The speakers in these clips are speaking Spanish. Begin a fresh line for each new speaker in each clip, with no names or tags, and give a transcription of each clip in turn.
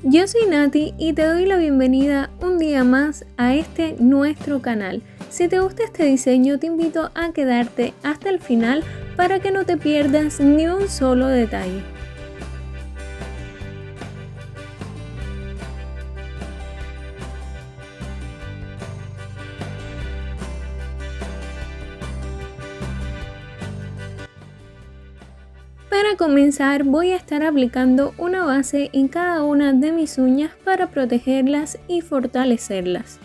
Yo soy Nati y te doy la bienvenida un día más a este nuestro canal. Si te gusta este diseño, te invito a quedarte hasta el final para que no te pierdas ni un solo detalle. Para comenzar voy a estar aplicando una base en cada una de mis uñas para protegerlas y fortalecerlas.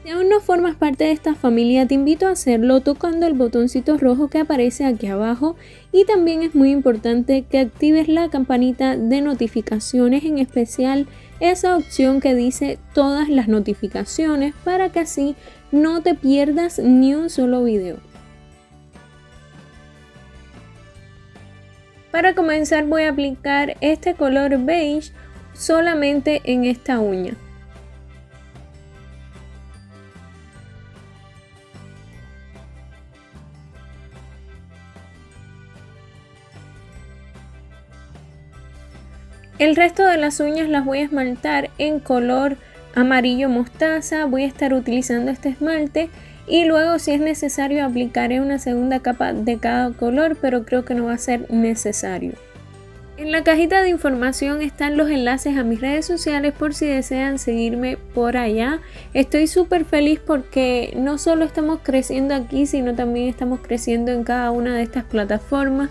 Si aún no formas parte de esta familia, te invito a hacerlo tocando el botoncito rojo que aparece aquí abajo, y también es muy importante que actives la campanita de notificaciones, en especial esa opción que dice todas las notificaciones, para que así no te pierdas ni un solo video. Para comenzar voy a aplicar este color beige solamente en esta uña. El resto de las uñas las voy a esmaltar en color amarillo mostaza. Voy a estar utilizando este esmalte y luego, si es necesario, aplicaré una segunda capa de cada color, pero creo que no va a ser necesario. En la cajita de información están los enlaces a mis redes sociales por si desean seguirme por allá. Estoy súper feliz porque no solo estamos creciendo aquí, sino también estamos creciendo en cada una de estas plataformas.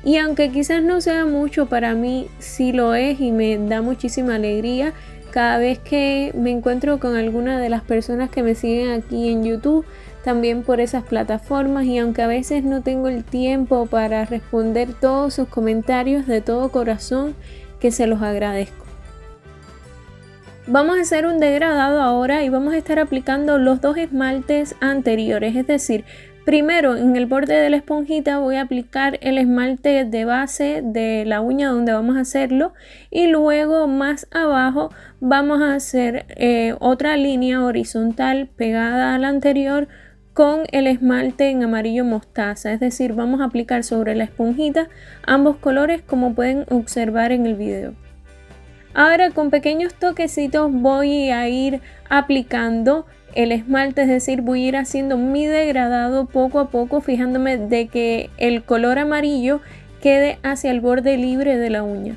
Y aunque quizás no sea mucho, para mí sí lo es y me da muchísima alegría cada vez que me encuentro con alguna de las personas que me siguen aquí en YouTube, también por esas plataformas. Y aunque a veces no tengo el tiempo para responder todos sus comentarios, de todo corazón que se los agradezco. Vamos a hacer un degradado ahora y vamos a estar aplicando los dos esmaltes anteriores, es decir, primero en el borde de la esponjita voy a aplicar el esmalte de base de la uña donde vamos a hacerlo, y luego más abajo vamos a hacer otra línea horizontal pegada a la anterior con el esmalte en amarillo mostaza, es decir, vamos a aplicar sobre la esponjita ambos colores, como pueden observar en el video. Ahora con pequeños toquecitos voy a ir aplicando el esmalte, es decir, voy a ir haciendo mi degradado poco a poco, fijándome de que el color amarillo quede hacia el borde libre de la uña.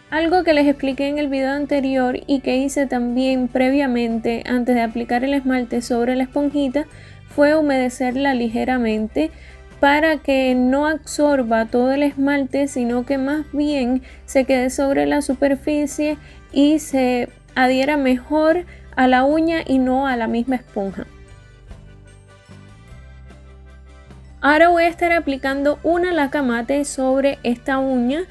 Algo que les expliqué en el video anterior y que hice también previamente antes de aplicar el esmalte sobre la esponjita fue humedecerla ligeramente para que no absorba todo el esmalte, sino que más bien se quede sobre la superficie y se adhiera mejor a la uña y no a la misma esponja. Ahora voy a estar aplicando una laca mate sobre esta uña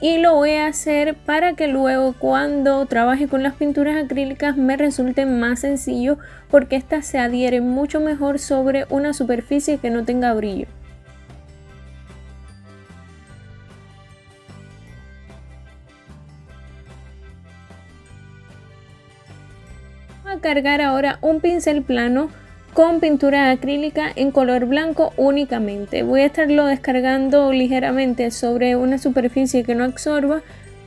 y lo voy a hacer para que luego, cuando trabaje con las pinturas acrílicas, me resulte más sencillo, porque estas se adhieren mucho mejor sobre una superficie que no tenga brillo. Voy a cargar ahora un pincel plano con pintura acrílica en color blanco únicamente. Voy a estarlo descargando ligeramente sobre una superficie que no absorba,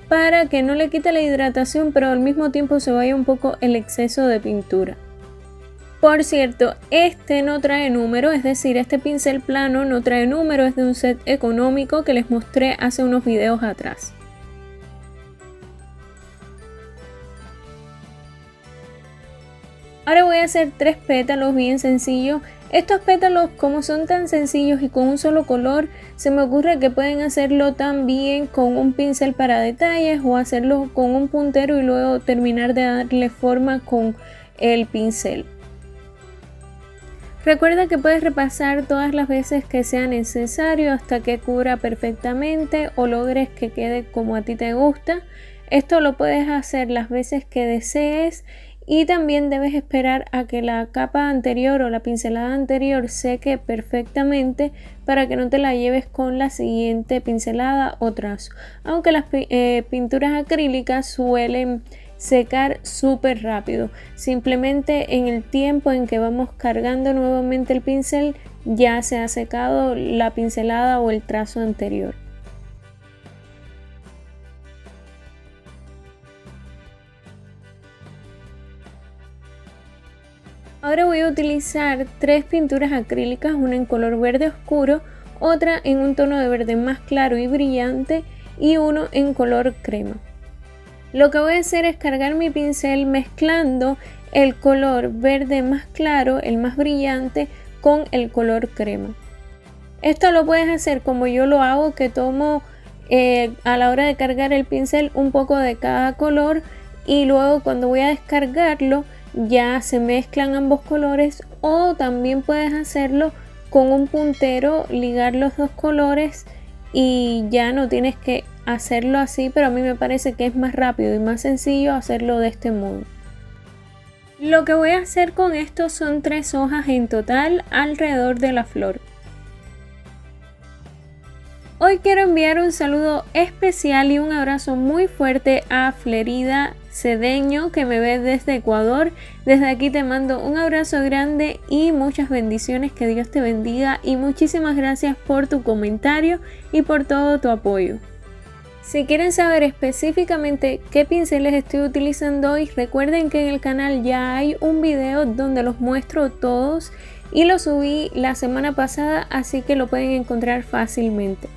para que no le quite la hidratación, pero al mismo tiempo se vaya un poco el exceso de pintura. Por cierto, este no trae número, es decir, este pincel plano no trae número, es de un set económico que les mostré hace unos videos atrás. Ahora voy a hacer 3 pétalos bien sencillos. Estos pétalos, como son tan sencillos y con un solo color, se me ocurre que pueden hacerlo también con un pincel para detalles o hacerlo con un puntero y luego terminar de darle forma con el pincel. Recuerda que puedes repasar todas las veces que sea necesario hasta que cubra perfectamente o logres que quede como a ti te gusta. Esto lo puedes hacer las veces que desees. Y también debes esperar a que la capa anterior o la pincelada anterior seque perfectamente para que no te la lleves con la siguiente pincelada o trazo. Aunque las pinturas acrílicas suelen secar súper rápido. Simplemente en el tiempo en que vamos cargando nuevamente el pincel ya se ha secado la pincelada o el trazo anterior. Ahora voy a utilizar 3 pinturas acrílicas, una en color verde oscuro, otra en un tono de verde más claro y brillante y uno en color crema. Lo que voy a hacer es cargar mi pincel mezclando el color verde más claro, el más brillante, con el color crema. Esto lo puedes hacer como yo lo hago, que tomo a la hora de cargar el pincel un poco de cada color y luego cuando voy a descargarlo ya se mezclan ambos colores, o también puedes hacerlo con un puntero, ligar los dos colores y ya no tienes que hacerlo así, pero a mí me parece que es más rápido y más sencillo hacerlo de este modo. Lo que voy a hacer con esto son 3 hojas en total alrededor de la flor. Hoy quiero enviar un saludo especial y un abrazo muy fuerte a Flerida Cedeño, que me ve desde Ecuador. Desde aquí te mando un abrazo grande y muchas bendiciones, que Dios te bendiga y muchísimas gracias por tu comentario y por todo tu apoyo. Si quieren saber específicamente qué pinceles estoy utilizando hoy, recuerden que en el canal ya hay un video donde los muestro todos y lo subí la semana pasada, así que lo pueden encontrar fácilmente.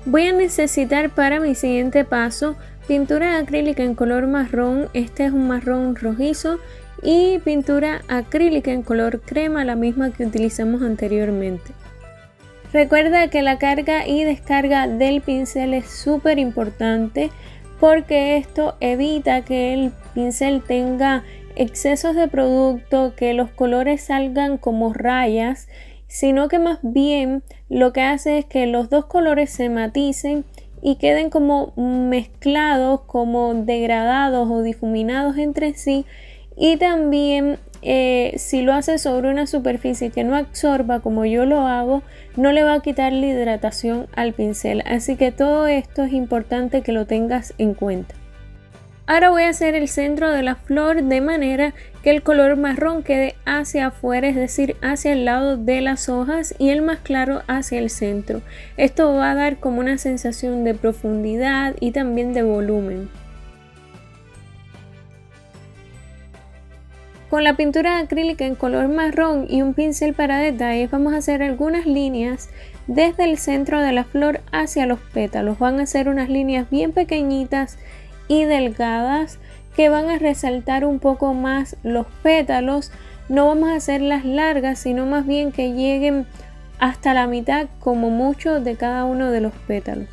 Voy a necesitar para mi siguiente paso pintura acrílica en color marrón, este es un marrón rojizo, y pintura acrílica en color crema, la misma que utilizamos anteriormente. Recuerda que la carga y descarga del pincel es súper importante, porque esto evita que el pincel tenga excesos de producto, que los colores salgan como rayas, sino que más bien lo que hace es que los dos colores se maticen y queden como mezclados, como degradados o difuminados entre sí. Y también si lo haces sobre una superficie que no absorba como yo lo hago, no le va a quitar la hidratación al pincel, así que todo esto es importante que lo tengas en cuenta. Ahora voy a hacer el centro de la flor de manera que el color marrón quede hacia afuera, es decir, hacia el lado de las hojas, y el más claro hacia el centro. Esto va a dar como una sensación de profundidad y también de volumen. Con la pintura acrílica en color marrón y un pincel para detalles vamos a hacer algunas líneas desde el centro de la flor hacia los pétalos. Van a ser unas líneas bien pequeñitas y delgadas que van a resaltar un poco más los pétalos. No vamos a hacerlas largas, sino más bien que lleguen hasta la mitad como mucho de cada uno de los pétalos.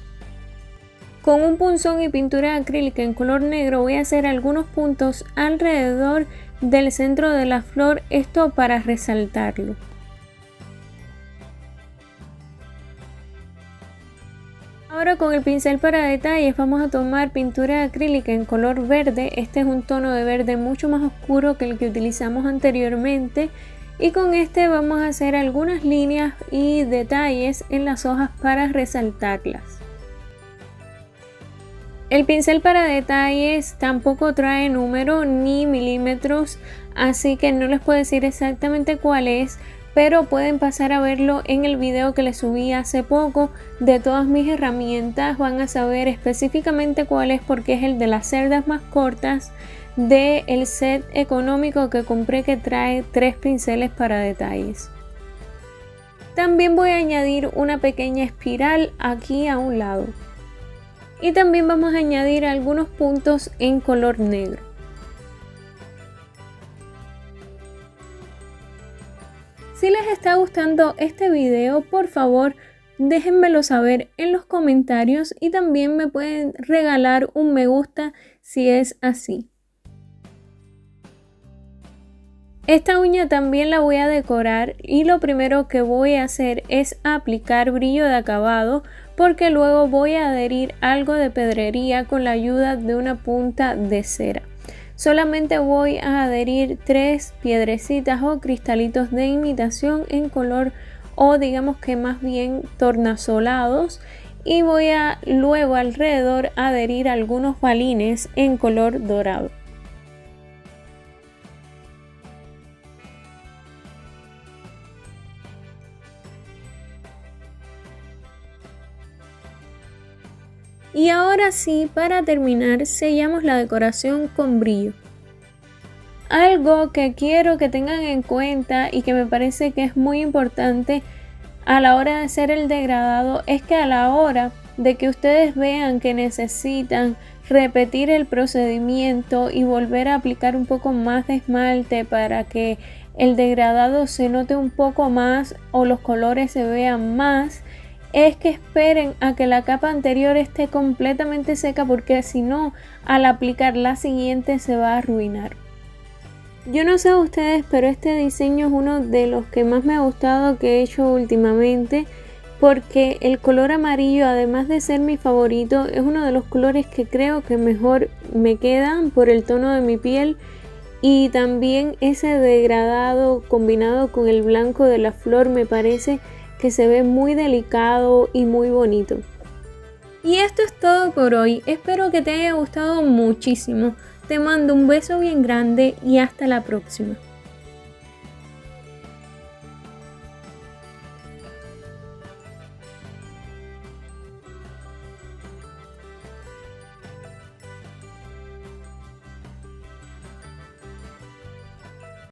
Con un punzón y pintura acrílica en color negro voy a hacer algunos puntos alrededor del centro de la flor, esto para resaltarlo. Ahora con el pincel para detalles vamos a tomar pintura acrílica en color verde, este es un tono de verde mucho más oscuro que el que utilizamos anteriormente, y con este vamos a hacer algunas líneas y detalles en las hojas para resaltarlas. El pincel para detalles tampoco trae número ni milímetros, así que no les puedo decir exactamente cuál es, pero pueden pasar a verlo en el video que les subí hace poco de todas mis herramientas. Van a saber específicamente cuál es, porque es el de las cerdas más cortas del set económico que compré, que trae 3 pinceles para detalles. También voy a añadir una pequeña espiral aquí a un lado. Y también vamos a añadir algunos puntos en color negro. Si les está gustando este video, por favor déjenmelo saber en los comentarios y también me pueden regalar un me gusta si es así. Esta uña también la voy a decorar y lo primero que voy a hacer es aplicar brillo de acabado, porque luego voy a adherir algo de pedrería con la ayuda de una punta de cera. Solamente voy a adherir 3 piedrecitas o cristalitos de imitación en color, o digamos que más bien tornasolados, y voy a luego alrededor adherir algunos balines en color dorado. Y ahora sí, para terminar, sellamos la decoración con brillo. Algo que quiero que tengan en cuenta y que me parece que es muy importante a la hora de hacer el degradado es que a la hora de que ustedes vean que necesitan repetir el procedimiento y volver a aplicar un poco más de esmalte para que el degradado se note un poco más o los colores se vean más, es que esperen a que la capa anterior esté completamente seca, porque si no, al aplicar la siguiente se va a arruinar. Yo no sé a ustedes, pero este diseño es uno de los que más me ha gustado que he hecho últimamente, porque el color amarillo, además de ser mi favorito, es uno de los colores que creo que mejor me quedan por el tono de mi piel, y también ese degradado combinado con el blanco de la flor me parece que se ve muy delicado y muy bonito. Y esto es todo por hoy, espero que te haya gustado muchísimo. Te mando un beso bien grande y hasta la próxima.